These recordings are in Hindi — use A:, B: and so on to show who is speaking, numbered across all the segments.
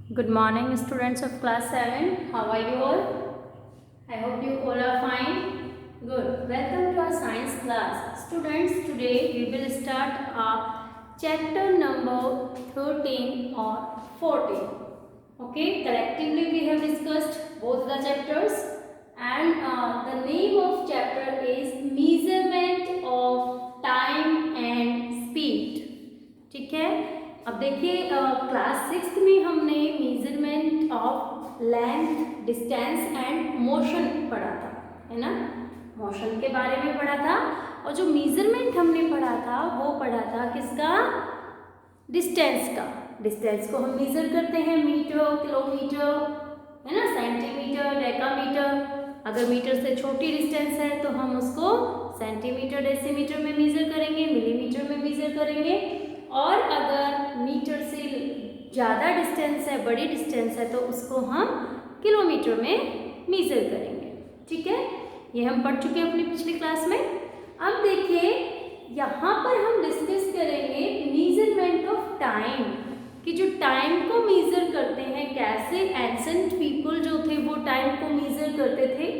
A: Good morning, students of class 7. How are you all? I hope you all are fine. Good. Welcome to our science class. Students, today we will start our chapter number 13 or 14. Okay, collectively we have discussed both the chapters, and the name of chapter is Measurement of Time and Speed. ठीक है, अब देखिए क्लास 6 में हमने measurement of length, distance and motion पढ़ा था, है ना। मोशन के बारे में पढ़ा था, और जो मेजरमेंट हमने पढ़ा था वो पढ़ा था किसका? डिस्टेंस का। डिस्टेंस को हम मेजर करते हैं मीटर, किलोमीटर, है ना, सेंटीमीटर, डेकामीटर। अगर मीटर से छोटी डिस्टेंस है तो हम उसको सेंटीमीटर, डेसीमीटर में मेजर करेंगे, मिलीमीटर में मेजर करेंगे, और अगर मीटर से ज़्यादा डिस्टेंस है, बड़ी डिस्टेंस है, तो उसको हम किलोमीटर में मेजर करेंगे। ठीक है, ये हम पढ़ चुके हैं अपनी पिछली क्लास में। अब देखिए यहाँ पर हम डिस्कस करेंगे मेजरमेंट ऑफ टाइम, कि जो टाइम को मेजर करते हैं, कैसे एंसेंट पीपल जो थे वो टाइम को मेजर करते थे,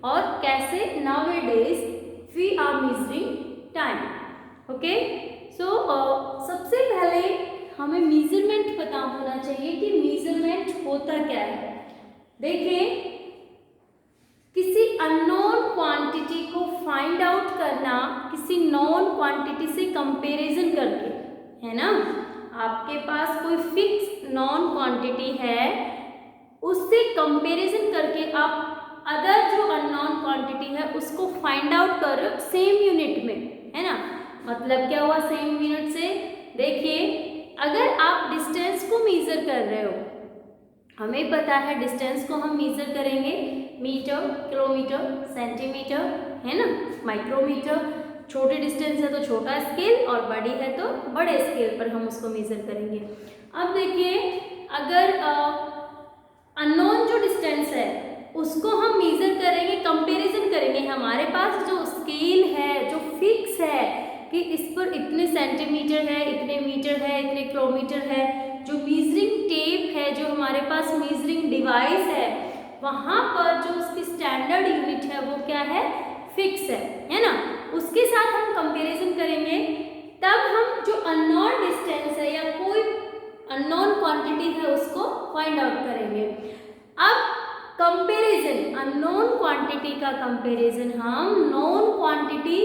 A: और कैसे nowadays we are measuring time. Okay, so सबसे पहले हमें मेजरमेंट पता होना चाहिए कि मेजरमेंट होता क्या है। देखिए, किसी अननोन क्वांटिटी को फाइंड आउट करना किसी नोन क्वांटिटी से कंपैरिजन करके, है ना। आपके पास कोई फिक्स नॉन क्वांटिटी है, उससे कंपैरिजन करके आप अदर जो अननोन क्वांटिटी है उसको फाइंड आउट कर रहे हो सेम यूनिट में, है ना। मतलब क्या हुआ सेम यूनिट से? देखिए, अगर आप डिस्टेंस को मेजर कर रहे हो, हमें पता है डिस्टेंस को हम मेजर करेंगे मीटर, किलोमीटर, सेंटीमीटर, है ना, माइक्रोमीटर। छोटी डिस्टेंस है तो छोटा स्केल, और बड़ी है तो बड़े स्केल पर हम उसको मेजर करेंगे। अब देखिए, अगर अननोन जो डिस्टेंस है उसको हम मेजर करेंगे, कंपैरिजन करेंगे, हमारे पास जो स्केल है, जो फिक्स है कि इस पर इतने सेंटीमीटर है, इतने मीटर है, इतने किलोमीटर है, जो मेजरिंग टेप है, जो हमारे पास मेजरिंग डिवाइस है, वहाँ पर जो उसकी स्टैंडर्ड यूनिट है वो क्या है? फिक्स है ना। उसके साथ हम कंपैरिजन करेंगे, तब हम जो अननोन डिस्टेंस है या कोई अननोन क्वांटिटी है उसको फाइंड आउट करेंगे। अब कंपैरिजन, अननोन क्वांटिटी का कंपैरिजन हम नोन क्वांटिटी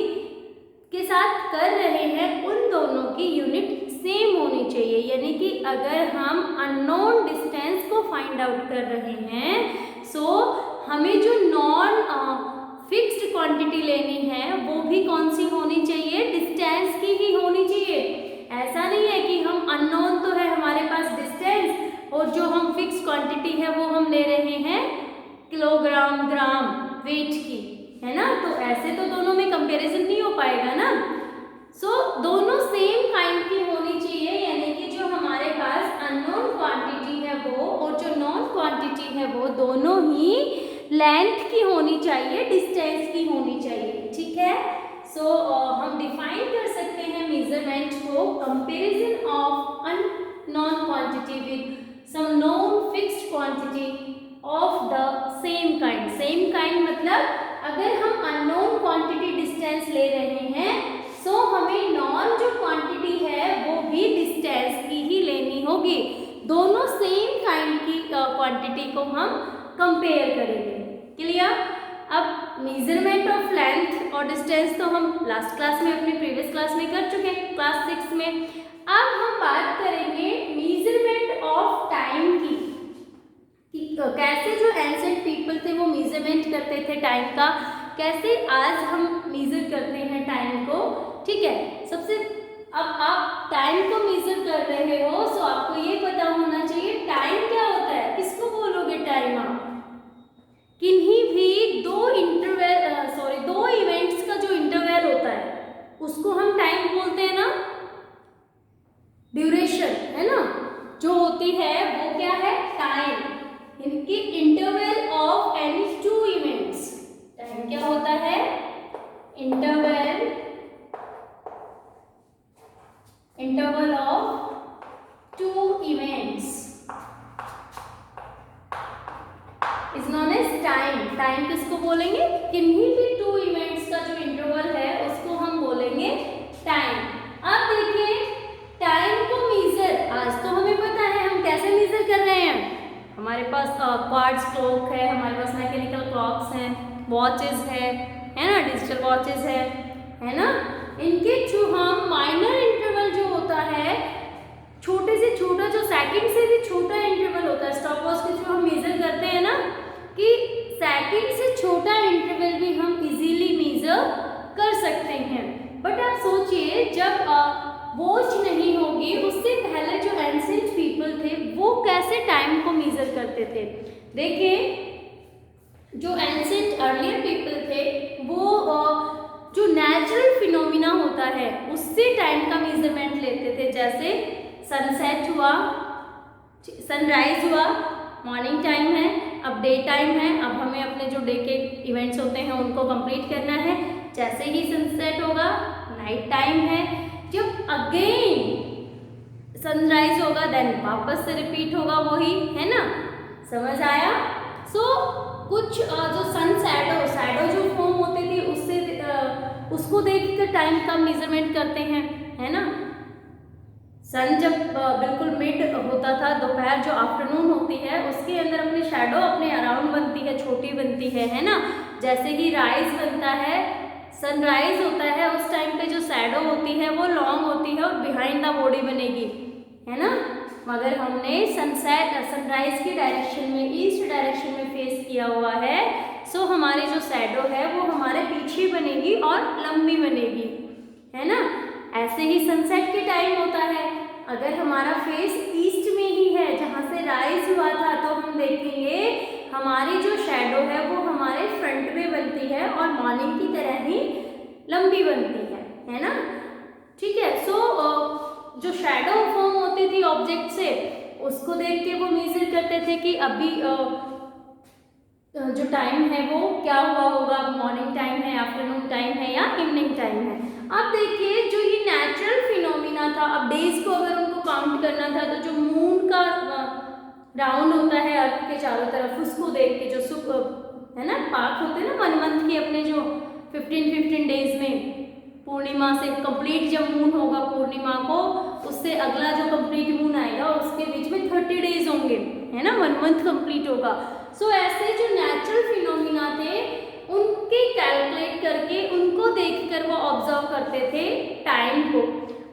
A: के साथ कर रहे हैं, उन दोनों की यूनिट सेम होनी चाहिए। यानी कि अगर हम अननोन डिस्टेंस को फाइंड आउट कर रहे हैं, सो हमें जो नॉन फिक्स्ड क्वांटिटी लेनी है वो भी कौन सी होनी चाहिए? डिस्टेंस की ही होनी चाहिए। ऐसा नहीं है कि हम अननोन तो है हमारे पास डिस्टेंस, और जो हम फिक्स क्वांटिटी है वो हम ले रहे हैं किलोग्राम, ग्राम, वेट की, है ना। तो ऐसे तो दोनों में कंपैरिजन नहीं हो पाएगा ना। सो दोनों सेम काइंड की होनी चाहिए, यानी कि जो हमारे पास अननोन क्वांटिटी है वो और जो नॉन क्वांटिटी है वो दोनों ही लेंथ की होनी चाहिए, डिस्टेंस की होनी चाहिए। ठीक है, सो हम डिफाइन कर सकते हैं मेजरमेंट को, comparison of unknown quantity with some known fixed quantity of the same kind. Same kind मतलब अगर हम अननोन क्वांटिटी डिस्टेंस ले रहे हैं, सो हमें नॉन जो क्वांटिटी है वो भी डिस्टेंस की ही लेनी होगी। दोनों सेम काइंड की क्वांटिटी को हम कंपेयर करेंगे। क्लियर? अब मेजरमेंट ऑफ लेंथ और डिस्टेंस तो हम लास्ट क्लास में, अपनी प्रीवियस क्लास में कर चुके हैं, क्लास 6 में। अब हम बात करेंगे मेजरमेंट ऑफ टाइम की, कैसे जो एंसेंट पीपल थे वो मेजरमेंट करते थे टाइम का, कैसे आज हम मेजर करते हैं टाइम को। ठीक है, सबसे अब आप टाइम को मेजर कर रहे हो, सो आपको ये पता होना चाहिए टाइम क्या होता है। किसको बोलोगे टाइम आप? किन्हीं भी दो इवेंट्स का जो इंटरवल होता है उसको हम टाइम बोलते हैं ना। ड्यूरेशन, है ना, जो होती है वो क्या है? टाइम। इनकी interval of any two events, time क्या होता है? Interval of two events. Time, time किसको बोलेंगे? किन्हीं भी टू इवेंट्स का जो इंटरवल है उसको हम बोलेंगे टाइम। अब देखिए टाइम को मेजर, आज तो हमें पता है हम कैसे मेजर कर रहे हैं। हमारे पास क्वार्ट्ज क्लॉक है, हमारे पास मैकेनिकल क्लॉक्स हैं, वॉचेस है ना, डिजिटल वॉचेस है ना। इनके थ्रू हम माइनर इंटरवल जो होता है, छोटे से छोटा, जो सेकंड से भी छोटा इंटरवल होता है, स्टॉप वॉच के थ्रू हम मेजर करते हैं ना, कि सेकंड से छोटा इंटरवल भी हम इजीली मेजर कर सकते हैं। बट आप सोचिए जब वॉच नहीं होगी, उससे पहले जो एंशिएंट पीपल थे वो कैसे टाइम को मेजर करते थे। देखिए जो एंशिएंट अर्लियर पीपल थे वो जो नेचुरल फिनोमिना होता है उससे टाइम का मेजरमेंट लेते थे। जैसे सनसेट हुआ, सनराइज हुआ, मॉर्निंग टाइम है, अब डे टाइम है, अब हमें अपने जो डे के इवेंट्स होते हैं उनको कंप्लीट करना है। जैसे ही सनसेट होगा नाइट टाइम है, जब अगेन सनराइज होगा देन वापस से रिपीट होगा वही, है ना। समझ आया? कुछ जो सन शैडो जो फॉर्म होते थे उससे उसको देखकर टाइम का मेजरमेंट करते हैं, है ना। सन जब बिल्कुल मिड होता था, दोपहर जो आफ्टरनून होती है उसके अंदर अपनी शैडो अपने अराउंड बनती है, छोटी बनती है ना। जैसे ही राइज बनता है, सनराइज होता है, उस टाइम पे जो शैडो होती है वो लॉन्ग होती है और बिहाइंड द बॉडी बनेगी, है ना। मगर हमने सनराइज की डायरेक्शन में, ईस्ट डायरेक्शन में फेस किया हुआ है, सो हमारी जो शैडो है वो हमारे पीछे बनेगी और लंबी बनेगी, है ना। ऐसे ही सनसेट के टाइम होता है, अगर हमारा फेस ईस्ट में ही है जहाँ से राइज हुआ था, तो हम देखेंगे हमारी जो शैडो है वो हमारे फ्रंट में बनती है और मॉर्निंग की तरह ही लंबी बनती है ना। ठीक है। जो शैडो फॉर्म होती थी ऑब्जेक्ट से, उसको देख के वो मेजर करते थे कि अभी जो टाइम है वो क्या हुआ होगा, मॉर्निंग टाइम है, आफ्टरनून टाइम है या इवनिंग टाइम है। अब देखिए जो ये नेचुरल फिनोमिना था, अब डेज को अगर उनको काउंट करना था तो जो मून का राउंड होता है अर्थ के चारों तरफ, उसको देख के जो है ना पार्ट होते हैं ना 1 मंथ के, अपने जो 15 डेज में पूर्णिमा से कंप्लीट जब मून होगा पूर्णिमा को, उससे अगला जो कंप्लीट मून आएगा उसके बीच में 30 डेज होंगे, है ना, 1 मंथ कंप्लीट होगा। ऐसे जो नेचुरल फिनोमिना थे उनके कैलकुलेट करके, उनको देखकर वो ऑब्जर्व करते थे टाइम को।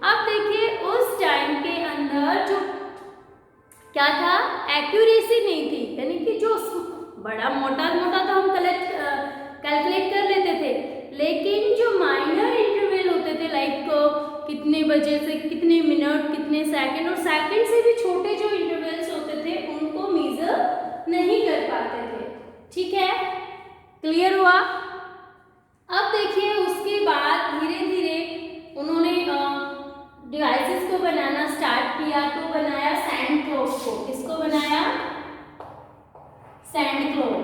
A: अब देखिए उस टाइम के अंदर जो क्या था, एक्यूरेसी नहीं थी, यानी कि जो बड़ा मोटा तो हम कैलकुलेट कर लेते थे, लेकिन जो माइनर इंटरवल होते थे लाइक कितने बजे से कितने मिनट, कितने सेकंड, और सेकंड से भी छोटे जो इंटरवल्स होते थे उनको मेजर नहीं कर पाते थे। ठीक है, क्लियर हुआ? अब देखिए उसके बाद धीरे धीरे उन्होंने डिवाइसेस को बनाना स्टार्ट किया, तो बनाया सैंड क्लॉक को। किसको बनाया? Sand clock.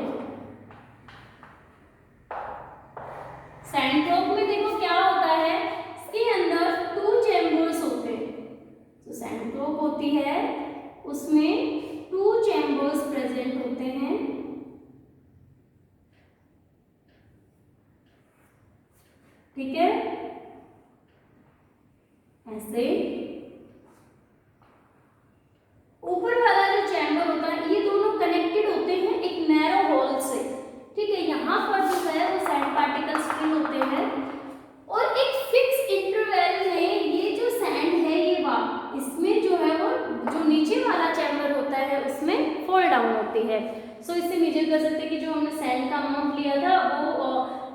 A: सैंड क्लॉक में देखो क्या होता है, इसके अंदर 2 चैम्बर्स होते हैं। तो सैंड क्लॉक होती है उसमें 2 चैम्बर्स प्रेजेंट होते हैं। ठीक है, ऐसे ऊपर वाला जो चैम्बर होता है, ये दोनों कनेक्टेड होते हैं एक नैरो होल से। ठीक है, यहाँ पर जो है वो सैंड पार्टिकल्स फिल होते हैं और एक फिक्स इंटरवल में ये जो सैंड है ये इसमें जो है वो जो नीचे वाला चैम्बर होता है उसमें फॉल डाउन होती है। इससे मेजर कर सकते हैं कि जो हमने सैंड का अमाउंट लिया था वो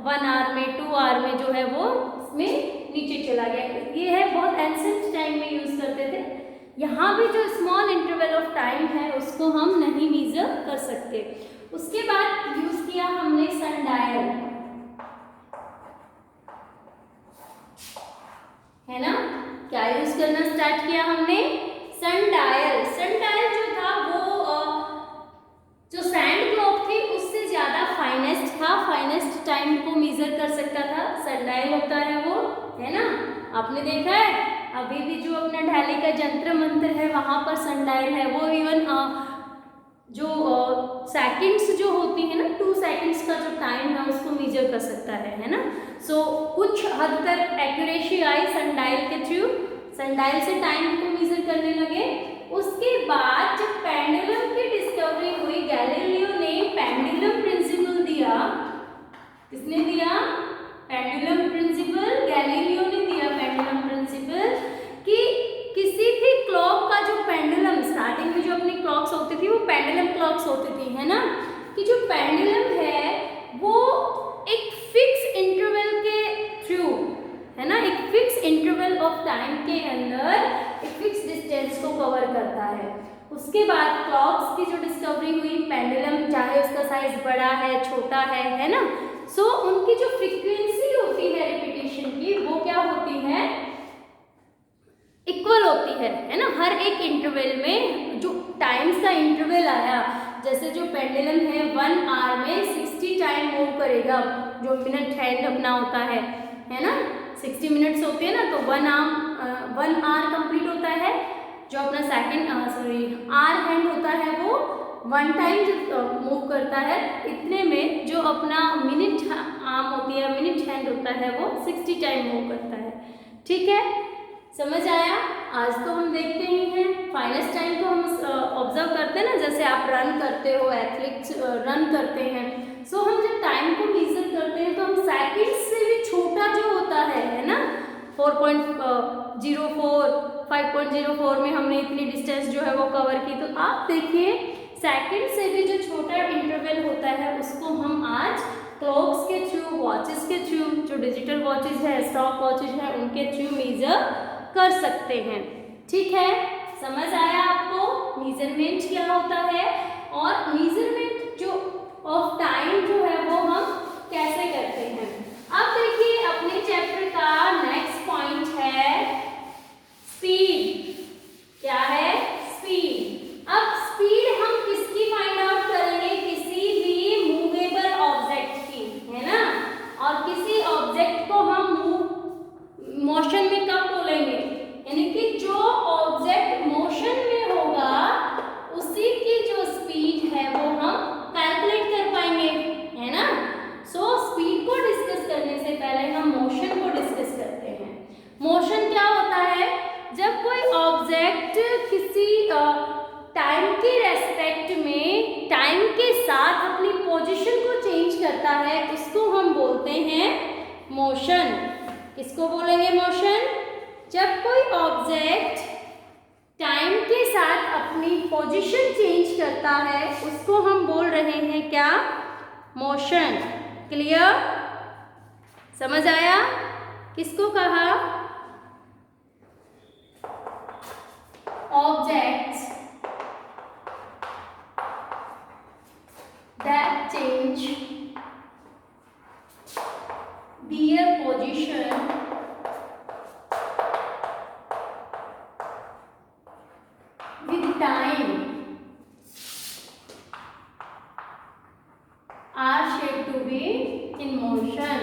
A: 1 आवर में 2 आवर में जो है वो इसमें नीचे चला गया। ये है बहुत एंशिएंट टाइम में यूज करते थे। यहाँ भी जो स्मॉल इंटरवल ऑफ टाइम है उसको हम नहीं मेजर कर सकते। उसके बाद यूज किया हमने सनडायल, है ना। क्या यूज करना स्टार्ट किया हमने? सनडायल। सनडायल जो था वो जो सैंड क्लॉक थी उससे ज्यादा फाइनेस्ट था, फाइनेस्ट टाइम को मेजर कर सकता था। सनडायल होता है वो, है ना, आपने देखा है अभी भी जो अपना ढाली का जंतर मंत्र है वहां पर सनडायल है। वो इवन जो सेकंड्स जो होती है ना, 2 सेकंड्स का जो टाइम है उसको मेजर कर सकता है ना। सो कुछ हद तक एक्यूरेसी आई सनडायल के थ्रू, सनडायल से टाइम को मेजर करने लगे। उसके बाद जब पेंडुलम की डिस्कवरी हुई, गैलीलियो ने पेंडुलम प्रिंसिपल दिया। किसने दिया? पेंडुलम प्रिंसिपल, गैलीलियो ने दिया पेंडुलम प्रिंसिपल कि किसी भी क्लॉक का जो पेंडुलम, स्टार्टिंग में जो अपनी क्लॉक्स होती थी वो पेंडुलम क्लॉक्स होती थी, है ना, कि जो पेंडुलम है वो एक फिक्स इंटरवल के थ्रू, है ना, एक फिक्स इंटरवल ऑफ टाइम के अंदर एक फिक्स डिस्टेंस को कवर करता है। उसके बाद क्लॉक्स की जो डिस्कवरी हुई, पेंडुलम चाहे उसका साइज बड़ा है छोटा है ना, सो उनकी जो फ्रीक्वेंसी होती है रिपीटेशन की वो क्या होती है? इक्वल होती है ना। हर एक इंटरवल में जो टाइम्स का इंटरवल आया, जैसे जो पेंडुलम है 1 आवर में 60 टाइम मूव करेगा, जो मिनट हैंड अपना होता है ना, 60 मिनट्स होते हैं ना, तो 1 आवर कंप्लीट होता है। जो अपना आवर हैंड होता है वो 1 टाइम मूव करता है। इतने में जो अपना मिनट आर्म होती है, मिनट हैंड होता है, वो 60 टाइम मूव करता है। ठीक है, समझ आया? आज तो हम देखते ही हैं, फाइनेस्ट टाइम को हम ऑब्जर्व करते हैं ना, जैसे आप रन करते हो, एथलीट्स रन करते हैं। सो हम जब टाइम को मेजर करते हैं तो हम सेकंड से भी छोटा जो होता है ना, 4.04 5.04 में हमने इतनी डिस्टेंस जो है वो कवर की। तो आप देखिए सेकंड से भी जो छोटा इंटरवल होता है उसको हम आज क्लॉक्स के थ्रू, वॉचेस के थ्रू, जो डिजिटल वॉचेस है, स्टॉप वॉचेस है, उनके थ्रू मेजर कर सकते हैं। ठीक है, समझ आया आपको मेजरमेंट क्या होता है और मेजरमेंट जो ऑफ टाइम जो है वो हम कैसे करते हैं। अब देखिए अपने चैप्टर का नेक्स्ट पॉइंट है स्पीड। क्या है? स्पीड। अब स्पीड हम किसकी फाइंड आउट करेंगे? किसी भी मूवेबल ऑब्जेक्ट की, है ना, और किसी ऑब्जेक्ट को हम मोशन में कब बोलेंगे? यानी कि जो ऑब्जेक्ट मोशन में होगा उसी की जो स्पीड है वो हम कैलकुलेट कर पाएंगे, है ना। सो स्पीड को डिस्कस करने से पहले हम मोशन को डिस्कस करते हैं। मोशन क्या होता है? जब कोई ऑब्जेक्ट किसी टाइम की रेस्पेक्ट में टाइम के साथ अपनी पोजीशन को चेंज करता है, उसको हम बोलते हैं मोशन। किसको बोलेंगे मोशन? जब कोई ऑब्जेक्ट टाइम के साथ अपनी पोजीशन चेंज करता है उसको हम बोल रहे हैं क्या? मोशन। क्लियर? समझ आया? किसको कहा? Objects that change their position with time are said to be in motion.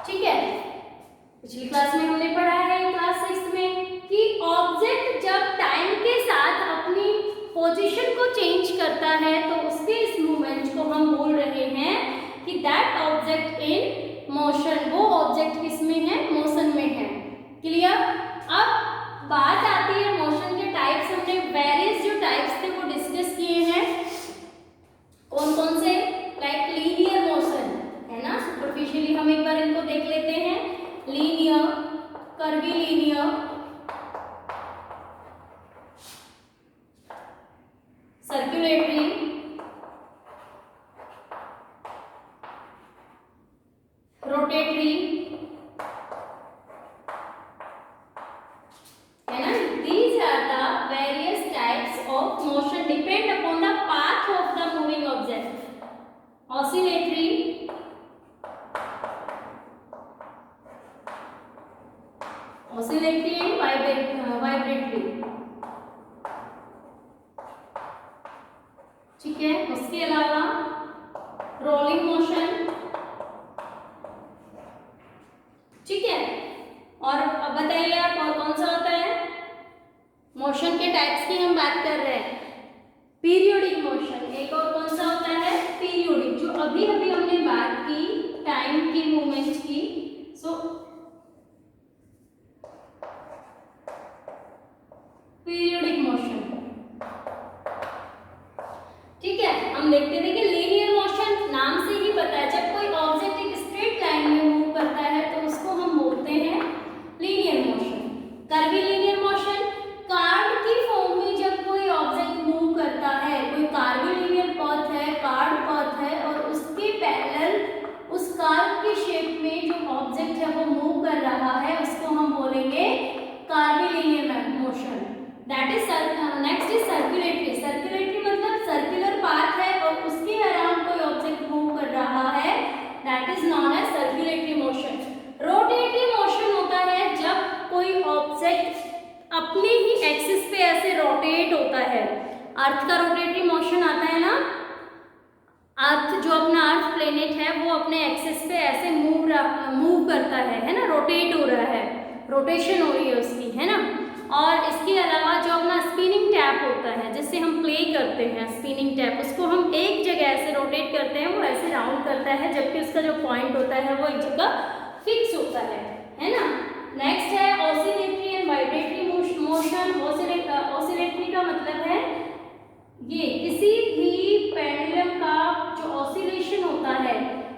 A: ठीक है, पिछली क्लास में हमने पढ़ा है क्लास 6 में कि ऑब्जेक्ट जब टाइम के साथ अपनी पोजीशन को चेंज करता है तो उसके इस मूवमेंट को हम बोल रहे हैं कि दैट ऑब्जेक्ट इन मोशन। वो ऑब्जेक्ट किस में है? मोशन में है। क्लियर? अब बात आती है मोशन के टाइप्स। हमने वेरियस जो टाइप्स थे वो डिस्कस किए हैं। कौन कौन से? लाइक लीनियर मोशन, है ना। सुपरफिशियली हम एक बार इनको देख लेते हैं। लीनियर, कर्वीलीनियर, सर्कुलेटरी, रोटेटरी, है ना। These are the various types of motion depend upon the path of the moving object. Oscillatory, oscillatory and vibratory. ठीक है, उसके अलावा रोलिंग मोशन, टाइप्स की हम बात कर रहे हैं। पीरियोडिक मोशन, एक और कौन सा होता है, पीरियोडिक, जो अभी अभी हमने बात की टाइम की मूवमेंट की। सो पीरियोडिक मोशन, ठीक है। हम देखते थे कि लीनियर मोशन नाम से ही पता है, जब कोई ऑब्जेक्ट एक स्ट्रेट लाइन में मूव करता है तो उसको हम बोलते हैं linear motion. Curvilinear motion, card की फॉर्म में जब कोई ऑब्जेक्ट मूव करता है, कोई कर्वीलिनियर पथ है, कार्ड पथ है और उसके पैरेलल उस कार्ड के शेप में जो ऑब्जेक्ट है वो मूव कर रहा है, उसको हम बोलेंगे curvilinear motion. That is next is circulatory. Circulatory मतलब सर्कुलर पाथ है और उसके अराउंड कोई ऑब्जेक्ट मूव कर रहा है, that is known as circulatory motion. Rotatory motion होता है जब कोई ऑब्जेक्ट अपने ही एक्सिस पे ऐसे रोटेट होता है। अर्थ का रोटेटरी मोशन आता है ना, अर्थ जो अपना अर्थ प्लेनेट है वो अपने एक्सिस पे ऐसे मूव करता है ना, रोटेट हो रहा है, रोटेशन हो रही है उसकी, है ना। और इसके अलावा जो अपना स्पिनिंग टैप होता है जिससे हम प्ले करते हैं, स्पिनिंग टैप, उसको हम एक जगह ऐसे रोटेट करते हैं, वो ऐसे राउंड करता है, जबकि उसका जो पॉइंट होता है वो एक जगह फिक्स होता है ना। नेक्स्ट है oscillatory and vibratory motion. Oscillatory का मतलब है ये किसी भी पेंडुलम का जो ऑसिलेशन होता है,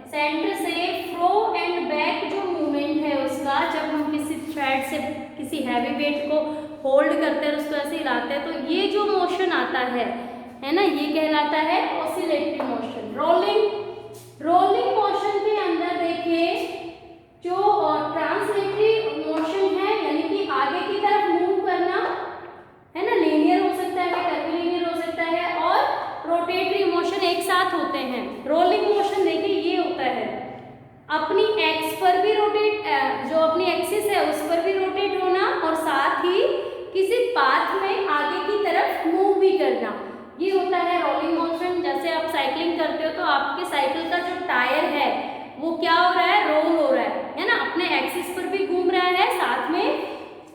A: सेंटर से फ्रो एंड बैक जो मूवमेंट है उसका, जब हम किसी थ्रेड से किसी हैवी वेट को होल्ड करते हैं और उसको ऐसे हिलाते हैं, तो ये जो मोशन आता है ना, ये कहलाता है ऑसिलेटरी मोशन। रोलिंग मोशन के अंदर देखिए जो ट्रांसलेटरी मोशन है, यानी कि आगे की तरफ मूव करना, है ना, लीनियर हो सकता है, कर्वीलिनियर हो सकता है, और रोटेटरी मोशन एक साथ होते हैं। रोलिंग मोशन देखिए ये होता है अपनी एक्स पर भी रोटेट, जो अपनी एक्सिस है उस पर भी रोटेट होना और साथ ही किसी पाथ में आगे की तरफ मूव भी करना, ये होता है रोलिंग मोशन। जैसे आप साइकिलिंग करते हो तो आपके साइकिल का जो टायर है वो क्या हो रहा है, रोल हो रहा है ना, अपने एक्सिस पर भी घूम रहा है, साथ में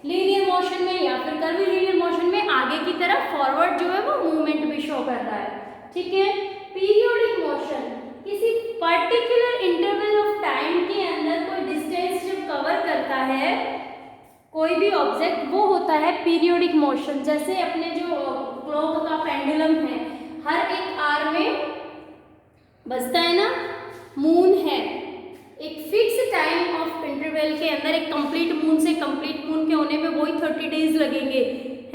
A: लीनियर मोशन में या फिर कर्वीलिनियर मोशन में आगे की तरफ फॉरवर्ड जो है वो मूवमेंट भी शो कर रहा है, ठीक है। पीरियोडिक मोशन, किसी पर्टिकुलर इंटरवल ऑफ टाइम के अंदर कोई डिस्टेंस जब कवर करता है कोई भी ऑब्जेक्ट, वो होता है पीरियोडिक मोशन। जैसे अपने जो क्लॉक का पेंडुलम है, हर एक आवर में बजता है ना, मून है, एक फिक्स टाइम ऑफ इंटरवल के अंदर, एक कंप्लीट मून से कंप्लीट मून के होने में वही 30 डेज लगेंगे,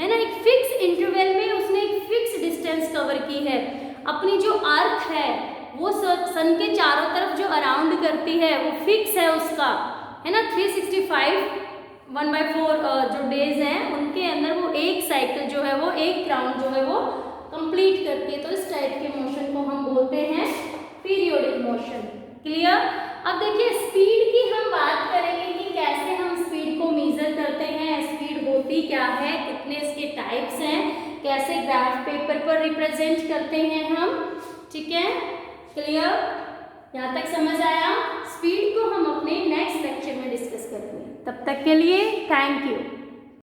A: है ना। एक फिक्स इंटरवल में उसने एक फिक्स डिस्टेंस कवर की है। अपनी जो अर्थ है वो सन के चारों तरफ जो अराउंड करती है वो फिक्स है उसका, है ना। 365 1/4 जो डेज हैं उनके अंदर वो एक साइकिल जो है वो एक राउंड जो है वो कंप्लीट करती है। तो इस टाइप के मोशन को हम बोलते हैं पीरियोडिक मोशन। क्लियर। अब देखिए स्पीड की हम बात करेंगे कि कैसे हम स्पीड को मेजर करते हैं, स्पीड होती क्या है, कितने इसके टाइप्स हैं, कैसे ग्राफ पेपर पर रिप्रेजेंट करते हैं हम, ठीक है। क्लियर, यहाँ तक समझ आया। स्पीड को हम अपने नेक्स्ट लेक्चर में डिस्कस करेंगे। तब तक के लिए थैंक यू।